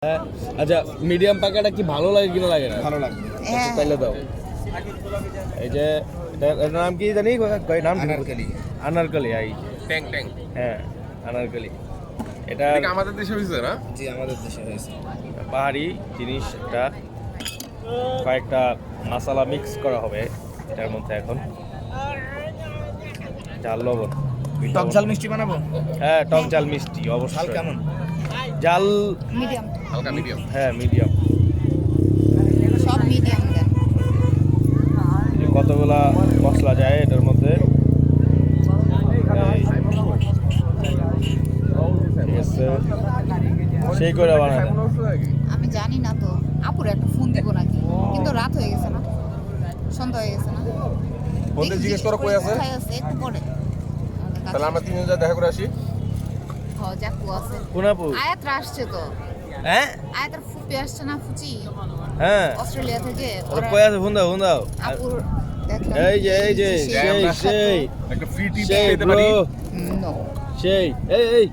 হ্যাঁ আচ্ছা মিডিয়াম পাকাটা কি ভালো লাগে কিনা লাগে না ভালো লাগবে। আচ্ছা, তাহলে দাও এই যে এটার নাম কি জানি কয় নাম আনারকলি। আনারকলি এই ট্যাং ট্যাং হ্যাঁ আনারকলি এটা এটা কি আমাদের দেশে হয়েছে না? জি আমাদের দেশে হয়েছে। পাহাড়ি জিনিস একটা কয়েকটা মশলা মিক্স করা হবে এটার মধ্যে এখন ঝাল লবণ টক ঝাল মিষ্টি বানাবো। হ্যাঁ টক ঝাল মিষ্টি ঝাল অবশ্যই কেমন? জাল মিডিয়াম, হালকা মিডিয়াম। হ্যাঁ মিডিয়াম সব মিডিয়াম দেন। কতগুলা মশলা যায় এটার মধ্যে এই, ঠিক আছে সেই করে বানায় আমি জানি না তো, আপুর একটা ফোন দিব নাকি, কিন্তু রাত হয়ে গেছে না, সন্ধ্যা হয়ে গেছে না। ফোন দিয়ে জিজ্ঞেস করো কই আছে? কোথায় আছে একটু পরে। তাহলে আমরা তিনজন যা দেখা করে আসি। হ্যাঁ যাকু আছে। কোন আপু আয়াতরা আসছে তো, হ্যাঁ আয়াতের ফুপি আসছে না, ফুচি হ্যাঁ অস্ট্রেলিয়া থেকে। ওর কই আছে ফোন দাও আপুর দেখলাম এই যে সে- সেই আমরা সেই একটা ফ্রি টিপ সেই পেতে পারি। Bro No. সেই এই